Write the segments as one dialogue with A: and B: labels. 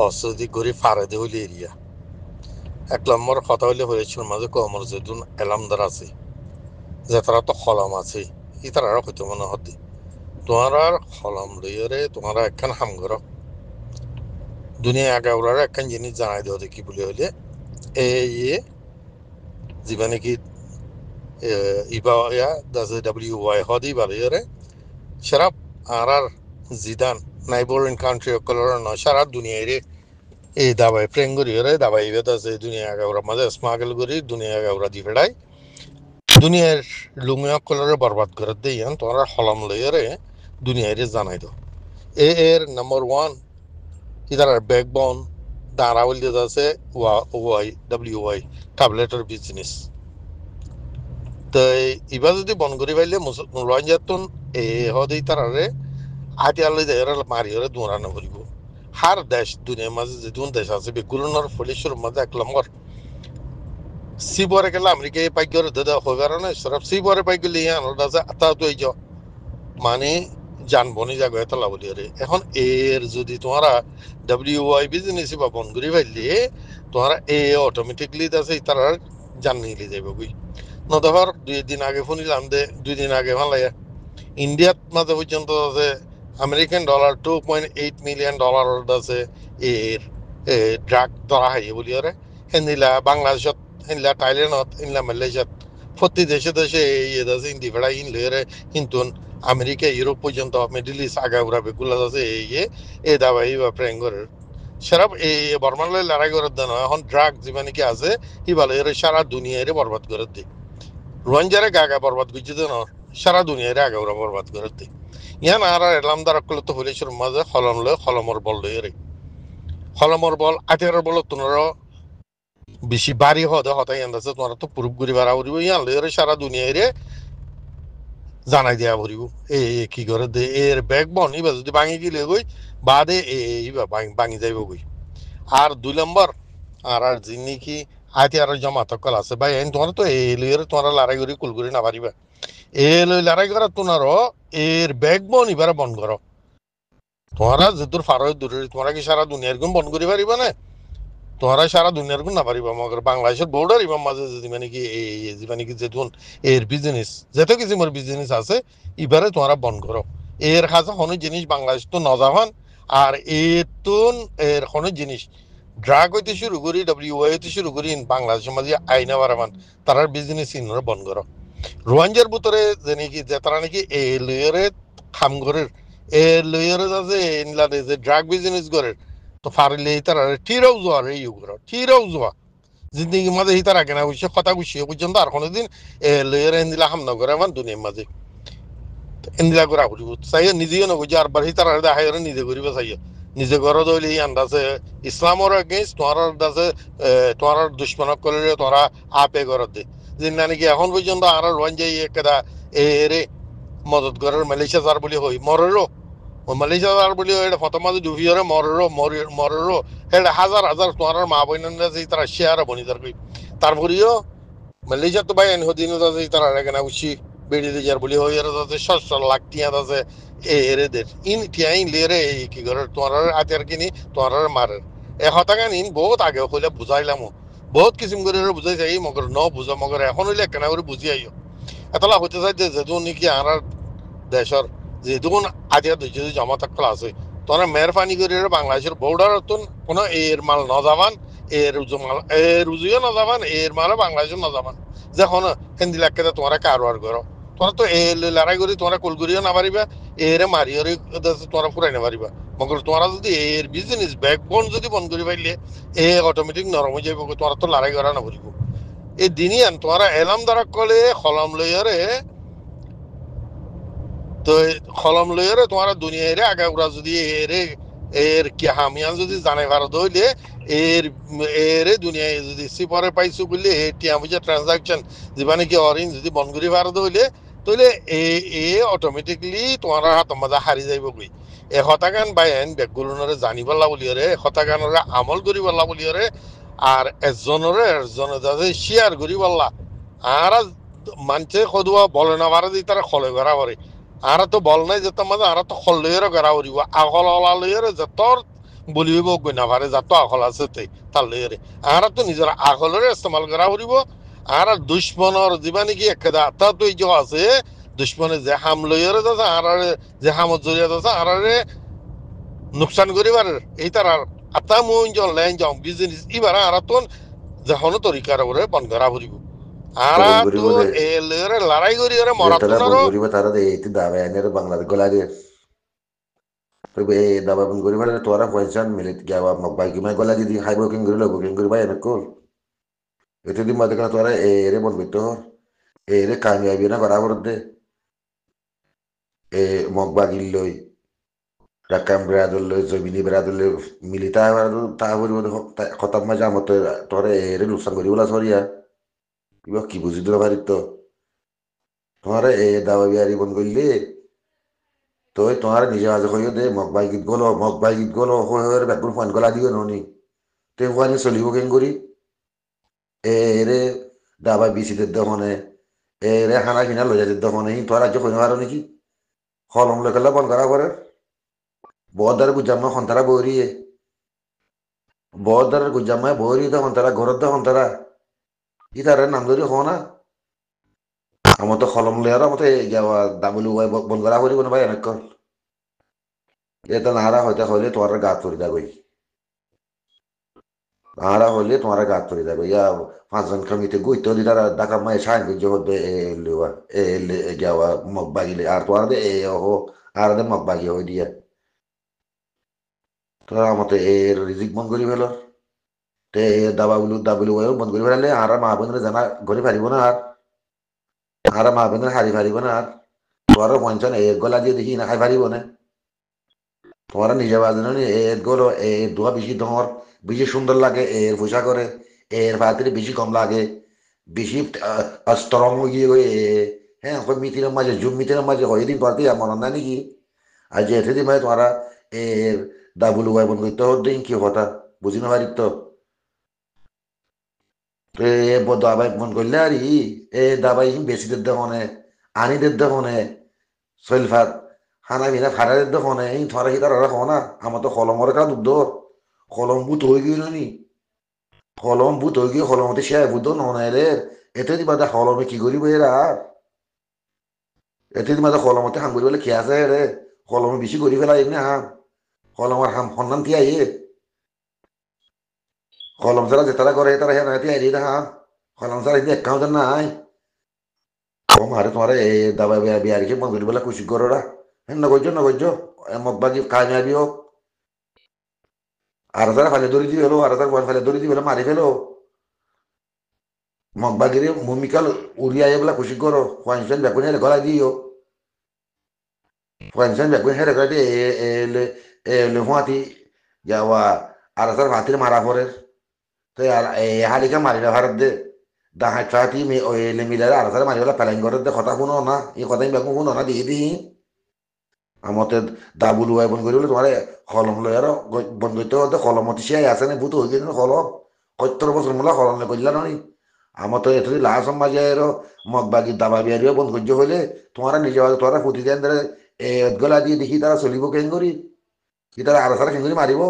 A: অসদি গরি ফারেদে হইলে এরিয়া এক নম্বর কথা হইলে হয়েছিল মাঝে কমর যেদুন এলামদার আছে যে তারা তো খলম আছে ই তারা হইতে মনে হতে তোমার আর খলম লইরে তোমার একখান হাম ঘর দুনিয়া আগে ওরা একখান জিনিস জানাই দেওয়া দেখি বলে হইলে এই যিবা নাকি ইবা দাসে WY হদি বারে সারা আর জিদান নাইবরিং কান্ট্রি অকলর ন সারা দুনিয়ারে এই দাবাই প্রেং করি হরে দাবাই ইবে দাসে দুনিয়া আগে ওরা মাঝে স্মাগল করি দুনিয়া আগে ওরা দি ফেড়াই দুনিয়ার লুঙ্গি অকলরে বরবাদ করে দেই তোমরা হলম লইরে দুনিয়ারে জানাই দাও এর নাম্বার ওয়ান ইদার ব্যাকবোন দাঁড়াউল দিয়ে আছে WY ট্যাবলেটের বিজনেস তো এবার যদি বন করি পাইলে মুসলমান যাতন এ হদেই তারারে আটিয়ালে যায় মারি হরে দৌড়ানো করিব হার দেশ দুনিয়ার মাঝে যে দেশ আছে বেগুলোর ফলিশুর মাঝে এক নম্বর সিবরে গেলে আমেরিকা পাই করে দাদা হয়ে কারণে সরব সিবরে পাই গেলে আছে আতা তুই যাও মানে জানবনি জায়গা এতলা বলি রে এখন এর যদি তোমরা WY বিজনেস বা বন করি পাইলে তোমরা অটোমেটিকলি আছে তারা জানিয়ে যাইব বুঝ নদহর 2 দিন আগে শুনিলাম দে 2 দিন আগে ভালাই ইন্ডিয়াত মাঝে পর্যন্ত আছে আমেরিকান ডলার $2.8 মিলিয়ন আছে এর ড্রাগ ধরা হয় বলি ওরে হেনিলা বাংলাদেশত হেনিলা থাইল্যান্ডত হেনিলা মালয়েশিয়াত প্রতি দেশে দেশে ইয়ে আছে হিন্দি ভেড়া ইন লইরে কিন্তু আমেরিকা ইউরোপ পর্যন্ত মিডিল ইস্ট আগাউরা বেগুলা আছে এই দাবাই বা প্রেঙ্গরের সেরাব এই বর্মালে লড়াই করার দেন এখন ড্রাগ যেমন কি আছে ই বলে এর সারা দুনিয়ারে বরবাদ করে দিই রোহিঙ্গারে গাগা বরবাদ করছে তো না সারা দুনিয়ারে আগে ওরা বরবাদ করে দিই ইয়ান আর এলাম দাঁড়াকলে তো হইলেছিল মাঝে হলম লয় হলমর বল লই রে হলমর বল আঠেরোর বল তোমরা বেশি বাড়ি হদে হতাই আন্দাজে তোমরা তো পুরুপ ঘুরি বাড়া উড়িব ইয়ান লই রে সারা দুনিয়ারে জানাই দেয়া ভরিব কি করে দে এর ব্যাগ বন এবার যদি ভাঙি গেলে গই বাদে এইবার ভাঙি যাইব গই আর 2 নম্বর আর যিনি কি আইতে আর জমা তকল আছে ভাই তোমার তো এই লইরে তোমরা লড়াই করি কুলগুড়ি না পারিবা এ লই লড়াই করা তোমারও এর ব্যাগ বন এবার বন্ধ করো তোমরা যেদূর ফারো দূরে তোমরা কি সারা দুনিয়ার গুণ বন্ধ করি পারিবা না তোমরা সারা দুনিয়ার গুণ না পারিবা মগর বাংলাদেশের বর্ডার ইমাম মাঝে যদি মানে কি এই মানে কি যেতুন এর বিজনেস যেত কিছু মোর বিজনেস আছে এবারে তোমরা বন্ধ করো এর কাছে কোনো জিনিস বাংলাদেশ তো নজাহান আর এতুন এর কোনো জিনিস ড্রাগ হইতে শুরু করি WY হইতে শুরু করি বাংলাদেশের মাঝে আইনা বারামান তারার বিজনেস ইনরা বন্ধ করো রোয়াঞ্জার ভিতরে যে নাকি যে তারা নাকি এই লইয়ারে খাম ঘরের এ লইয়ারে আছে ইনলাদে যে ড্রাগ বিজনেস করে তো ফারিলে তারা ঠিরাও যোয়া রে ইউ করো ঠিরাও যোয়া জিন্দগি মাঝে হি তারা কেনা হইছে কথা গুছিয়ে পর্যন্ত আর কোনোদিন এ লইয়ারে ইন্দিলা হামনা করে আমার দুনিয়ার মাঝে ইন্দিলা করে ঘুরিব চাই নিজেও নগো আর বার হি তারা দেখাই নিজে করিব চাই নিজে ঘর দইলে আন্দাজে ইসলামর এগেইনস্ট তোমার আন্দাজে তোমার দুশ্মনক করলে তোরা আপে ঘরত দে যে নাকি এখন পর্যন্ত আর রোয়ান যাই একটা রে মদত ঘরের মালয়েশিয়া যার বলি হই মরেরও মালয়েশিয়া যার বলি এটা ফতমাদি ডুবিয়রে মরেরও এটা হাজার হাজার তোমার মা বোনেরা যে তারা শেয়ার বনি তারপরেও মালয়েশিয়া তো ভাই হদিন তারা রেখে না উচি বেড়ে দিয়ে যার বলি হই এর যাতে 7 লাখ টিয়া আছে এরেদের ইন টিয়া ইন লেরে কি করে তোমার আতের কিনি তোমার মারের হতাগান ইন বহুত আগে হইলে বুঝাইলাম বহুত কিসিম করে বুঝাই যাই মগর ন বুঝা মগর এখন হইলে কেনা করে বুঝি আইও এতলা হইতে চাই যে যেদুন নাকি আর দেশের যেদুন আদিয়া যদি জমা থাকলে আছে তোরা মেহরবানি করে বাংলাদেশের বর্ডার কোনো এর মাল ন যাবান এর মাল এর উজুও ন যাবান এর মালও বাংলাদেশের ন যাবান যখন হিন্দি লাগকে তোমরা কারবার করো তোমরা তো এ লড়াই করি তোমরা কুলগুড়িও না পারিবা এর মারিও তোমরা ফুরাই না পারিবা মগর তোমরা যদি এর বিজনেস ব্যাকবোন যদি বন্ধ করে পাইলে অটোমেটিক নরম হয়ে যাবে তোমরা তো লড়াই করা না পারিব এই দিনই আন তোমরা এলাম দ্বারা কলে খলম লইয়ারে তো খলম লইয়ারে তোমরা দুনিয়ারে আগে ওরা যদি এর কি হামিয়ান যদি জানাই ভারত হইলে এর এরে দুনিয়ায় যদি সিপরে পাইছো বললে টিয়া বুঝে ট্রানজাকশন যেখানে কি অরিন যদি বনগুড়ি ভারত হইলে তাহলে এ অটোমেটিকলি তোমার হাত মাজা হারি যাইব কই হতাগান বাইন বেগুলনরে জানি পাল্লা বলিয়রে হতাগানরে আমল করি পাল্লা বলিয়রে আর এজনে যাতে শেয়ার করি পাল্লা আর মানছে সদুয়া বলে না পারে যে তারা খলে করা করে আর তো বল নাই যেত মাঝে আর তো খল লইয়েরও করা করিব আগল অলা লইয়ের যতর বলিব গই না পারে যা তো আকল আছে তার লইরে আর তো নিজের আকলের ইস্তেমাল করা করিব আর দুশ্মনের দিবা নাকি একটা তা তো এই যে আছে দুশ্মনে যে হাম লইরে যাচ্ছে আর যে হামত জড়িয়ে যাচ্ছে আর নুকসান করিবার এই তার আতা মন জন লেন যাও বিজনেস এবার আর তো যখন তরিকার ওরে বন করা করিব আর
B: বন করিব
A: তো
B: দে
A: এ লইরে লড়াই করি ওরে
B: যেতারা
A: মরাতুন
B: বন
A: আরো
B: করিব তারা দে এই দাবা এনের বাংলাদেশ গলাগে তো এ দাবা বন করিব তোরা পয়সা মিলে যাওয়া মকবাই কি মাই গলা যদি হাই বুকিং করিব এনে কল এতে দি মাঝে কানা তোরা এরে বন করতে হর এরে কামিয়াবি না বরাবর দে এ মকবাগিল লই রাকাম বেড়াদুল লই জমিনি বেড়াদুল লই মিলিতা বেড়াদুল তা করিব খতাব মাঝে আমতে তোরা এরে নুকসান করিব না সরিয়া কিবা কি বুঝি দিল পারিত তোমার এ দাবা বিহারি বন করলে তো তোমার নিজে মাঝে কইও দে মকবাই গীত গলো হয়ে বেগুন ফান গলা দিও ননি তে ওখানে চলিব কেন করি এরে দাবা বিচিদের দমনে এরে খানা কিনা লইয়া দমনে তোর রাজ্য কইতে পারো নাকি হলম লেখালে বন করা করে বদার গুজামা সন্তারা বৌরিয়ে বদার গুজামা বৌরি তো সন্তারা ঘরত তো সন্তারা ই তার নাম ধরি হো না আমার তো কলম লেয়ার মতো দাবলু বন করা করিব না ভাই এনেক এটা নাহারা হইতে হইলে তোমার গাত পড়ে যাবে নাহারা হইলে তোমার গাত পড়ে যাবে ইয়া পাঁচজন কমিতে গুইতো দি তারা ডাকা মাই সাইন গুজো হতে এ যাওয়া মগ বাগিলে আর তোমার দে এ হো আর দে মগ বাগি হই দিয়া তোরা মতে এর রিজিক বন্ধ করি ফেলো তে দাবাবলু বন্ধ করি ফেলালে আর মা বোনের জানা ঘরে পারিব না আর মা বোনের হারি পারিব না আর তোর পঞ্চান এ গলা দিয়ে দেখি না খাই পারিব না তোমার নিজে বাজানো এর গুলো এর দোয়া বেশি তোমার বেশি সুন্দর লাগে এর পোশাক করে এর ভাতের বেশি কম লাগে বেশি স্ট্রং গিয়ে গিয়ে হ্যাঁ মিতির মাঝে জুম মিতির মাঝে হয়ে দিন পারতে মনে না নাকি আর যে এতে দিন ভাই তোমারা এর দাবুলু ভাই বোন করতে হতো কি কথা বুঝি না পারি তো তো এ দাবাই মন করলে আর এ দাবাই বেশি দের দেখনে আনি দের দেখনে শৈলফাত খানা পিনা ফাটারের দেখনে এই থরা হিতার ওরা খাও না আমার তো কলমর কা দুধ কলম বুত হয়ে গেল নি কলম বুত হয়ে গিয়ে কলমতে সে বুদ্ধ ননাইলে এতে দিবা দা কলমে কি করিব এরা এতে দিবা দা কলমতে হাম করি বলে খেয়ে আছে রে কলমে বেশি করি ফেলা এমনি হাম কলমের হাম সন্ধান তিয়া কলম ছাড়া যে তারা করে তারা হ্যাঁ তিয়া এরিয়ে হাম কলম ছাড়া এদিকে একাউন্ট নাই কম আরে তোমার এই দাবা বিয়ারিকে মন করি বলে খুশি করো রা নগর্য মগবাজি কামিয়াবি হোক আর তারা ফালে দড়ি দিয়ে হলো আর তার ফালে দড়ি দিয়ে হলো মারি ফেলো মগবাগিরে ভূমিকাল উড়িয়া বলে খুশি করো ফাইনশন বেকুন হেরে গলা দিও ফাইনশন বেকুন হেরে গলা দিয়ে এলে হুঁয়াতি যাওয়া আর তার ভাতির মারা পরে তো আর হালিকা মারিলা ভারত দে দাহাই চাটি এলে মিলারে আর তার মারি বলে পেলাইন করে দে কথা শুনো না এই কথাই বেকুন শুনো না দিয়ে দিই আমতে দাবুল ওয়াই বন করি বলে তোমার কলম লই আর বন করতে হতে কলমতি সে আছে না ভূত হয়ে গেল কলম ৭০ বছর মূলা কলম করলা নই আমার তো এত লাশ মাঝে এর মগবাগি দাবা বিয়ারিও বন্ধ করতে হইলে তোমার নিজে তোরা প্রতিদিন ধরে গলা দিয়ে দেখি তারা চলিব কেন করি কি তারা আর সারা কেন করি মারিব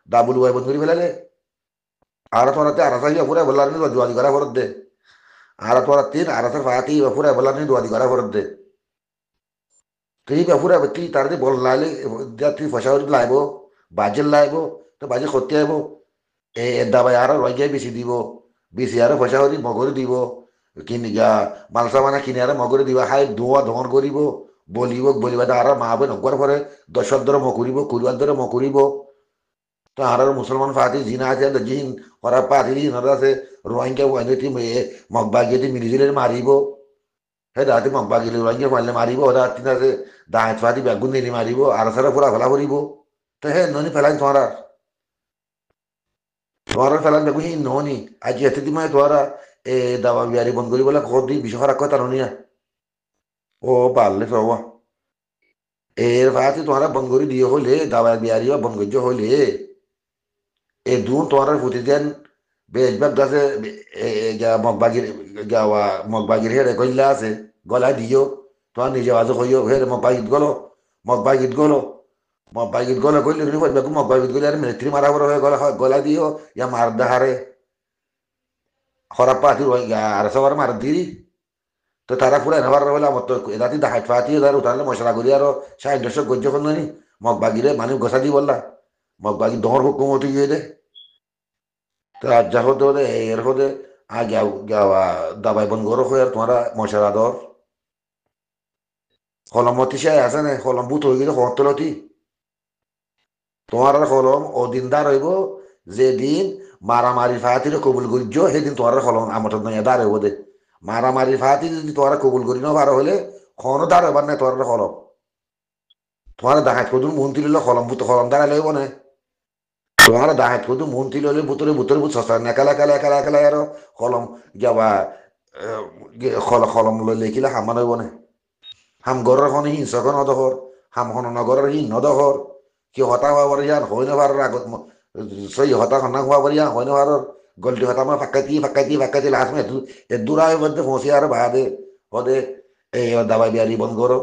B: দাবুল ওয়াই বন্ধ করি ফেলালে আর তোরা আর সারা পুরা বললার নি দুয়াদি করা ফরত দে আর তোরা তিন আর সার ফাতি পুরা বললার নি দুয়াদি করা ফরত দে তুই পুরা তুই তার দিয়ে বল লাইলে তুই পয়সা লাইব বাজের লাইব তো বাজে করতে আইব দাবাই আরো রয়ে বেশি দিব বেশি আরো পয়সা করি মগরে দিব কিনি মালসা মানে কিনে আরো মগরে দিব হাই ধোয়া ধন করিব বলিবা আর মা বে নগর পরে ১০ ধরে মকুরিব ২০ ধরে মকুরিব তো আর মুসলমান ফাতি জিনা আছে জিন ওরা পাতি জিন আছে রোহিঙ্গা ওয়াইনতি মগবাগিয়ে মিলিজুলে মারিব সেই দাঁতি মগবাগিলে রোহিঙ্গা মারলে মারিব ওরা তিন আছে দাঁত ফাতি বেগুন দিলি মারিব আর সারা পুরা ফেলা করিব তো হে ননি ফেলাই তোমার ফেলান বেগুন হি ননি আজি এতে দিমাই তোমারা দাবা বিয়ারি বন্ধ করি বলে কত দিই বিষয় কথা ননিয়া ও পারলে সবা এর ফাতি তোমারা বন্ধ করে দিয়ে হলে দাবা বিয়ারি বন্ধ করতে হলে এ দুন তোমার প্রতিদিন বেশবাগ গাছে মগবাগির গাওয়া মগবাগির হেরে গল্লা আছে গলা দিও তোমার নিজে বাজে কইও হেরে মগবাগিত গলো Mobagit gola golli rini fo beku mobagit golli ar military mara boro gola dio ya marda hare horapati ro ya arasa war mardiri to tara pura na barra wala motto edati da hatfati dar utale mosala guri aro sha indosho gojjo konnani mobagire manu gosadi bolla mobbagi dor hukumati yede তো আজ যা হতে হতে এর হতে আগে গাওয়া দাবাই বন গরো হয়ে তোমার মশলা দর কলমতি সে আছে না কলম বুত হয়ে গেলে হতলতি তোমার আর কলম অদিন রইব যেদিন মারামারি ফাতির কবুল করিজ সেদিন তোমার কলম আমার নয় দাঁড় হইব দে মারামারি ফাতি যদি তোমার কবুল করি না পারো হলে কোনো দাঁড় হবার না তোমার কলম তোমার দেখাত কদুন মন্ত্রী লইলে কলম বুত কলম দাঁড়ালে হইব না তোমার দাহাত কদু মন্ত্রী লইলে বুতরে বুতরে বুত সস্তা একালা আর কলম যাবা কলম লইলে কিলা হামান হইব না হাম গড়ের খন হিংসখন অদহর হাম খন নগরের হিং নদহর কি হতা হওয়া পারি যান হয় না পারার আগত সই হতা খনা হওয়া পারি যান হয় না পারার গলটি হতা আমার ফাঁকাতি লাস্ট মে দূরা হয়ে বলতে ফসি আর বাদে হদে এই দাবাই বিয়ারি বন্ধ করো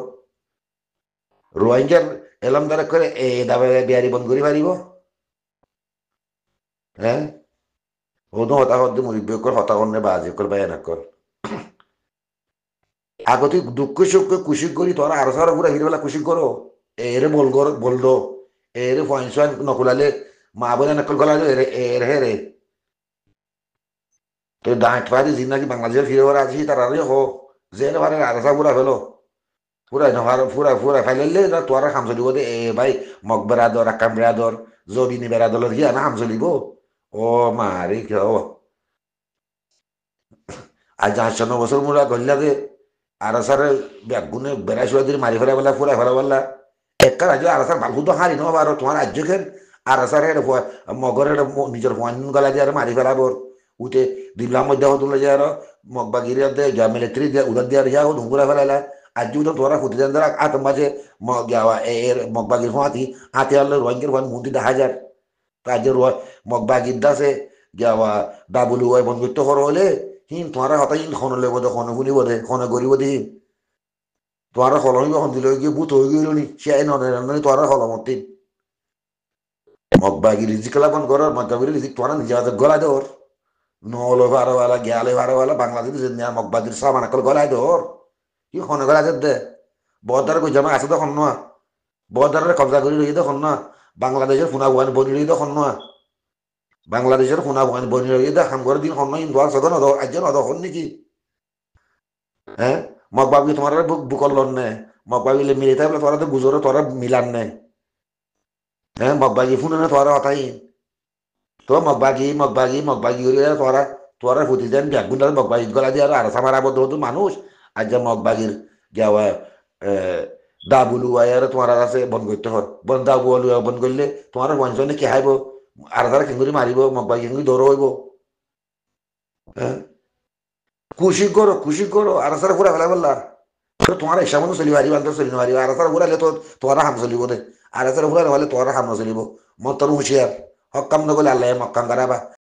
B: রোহিঙ্গার এলম দ্বারা করে এই দাবাই বিয়ারি বন্ধ করি পারিব হ্যাঁ ওদো হতা হদ্দে মুরিব্য কর হতা করনে বাজি কর বায়ান কর আগতে দুঃখ সুখ খুশি করি তোরা আরো সারা পুরা হিরবেলা খুশি করো এরে বল দো এরে ফাইন নকুলালে মা বলে নকল গলা এরে এরে হে রে তো দাঁত পাতি জিন্দাগি বাংলাদেশের ফিরে ওরা আছি তার আরে হো জেনে পারে আরো সব পুরা ফেলো পুরা ফেলাইলে তোরা খাম চলিব দে এ ভাই মগ বেড়াদর আকাম বেড়াদর জবিনি বেড়াদর গিয়া না খাম চলিব ও মারি কেউ আজ ৫০ বছর মুরা গল্লাকে আরাসারে ব্যাগুনে বেড়াই শুয়া দিয়ে মারি ফেলা বলা ফুরা ফেলা বললা একটা রাজ্য আরাসার বালু তো হারি নবা আর তোমার রাজ্য খেন আরাসারে মগরের নিজের ফোন গলা দিয়ে আর মারি ফেলাবর উঠে দিবলার মধ্যে তুলে যায় আর মগবাগিরি যা মিলিটারি দিয়ে উদার দিয়ে যা ঢুঙ্গুরা ফেলাইলা আজ তো তোরা ফুটে যান ধরা আত মাঝে এর মগবাগির ফোঁয়াতি হাতে আনলে রোহিঙ্গের ফোন মুন্দি ১০০০ তাদের মগবাগির দাসে যাওয়া ডাবুলু বন্ধুত্ব করা হলে তোমার হতাই খন লেব দে খন বুলিব দে খন গরিব দে তোমার হলমি খন দিল গিয়ে বুত হয়ে গেল নি সে নয় তোমার হলমতি মগবাগি রিজিক লাভন করার মগবাগি রিজিক তোমার নিজে হাতে গলায় দর নলে ভারওয়ালা গেলে ভারওয়ালা বাংলাদেশ মগবাগির সামান আকল গলায় দর কি খন গলায় দে বদার কই জামা আছে তখন না বদারের কবজা করে রই তখন না বাংলাদেশের ফুনা গুয়ান বনি রই তখন না বাংলাদেশের ফুনা গুয়ান বনি রই হাম করে দিন খন ইন্দোয়ার সদন আজজন অদখন নাকি হ্যাঁ মগবাগি তোমার বুকল লন নে মগবাগি মিলে থাকলে তোরা তো বুঝোরে তোরা মিলান নে হ্যাঁ মগবাগি ফুনে না তোরা হতাই তো মগবাগি তোরা তোরা ফুটি দেন ব্যাগুন্ডার মগবাগি গলা দিয়ে আর সামার আবদ্ধ হতো মানুষ আর যা মগবাগির যাওয়া দাবুলু আর তোমার আছে বন করতে হয় দাবুলু বন করলে তোমার পঞ্চনে কে হাইব আর তারা কিঙ্গুরি মারিব মগবাগি কিঙ্গুরি দৌড় হইব হ্যাঁ খুশি করো আর সারা পুরা ফেলা বললা তোমার হিসাব মতো চলিব হারিব আন্তর চলিব হারিব আর সারা পুরালে তো তোরা হাম চলিব দে আর সারা পুরা নহলে তোরা হাম নচলিব মত তোর হুঁশিয়ার হক কাম নগলে আল্লাহ মক্কাম করাবা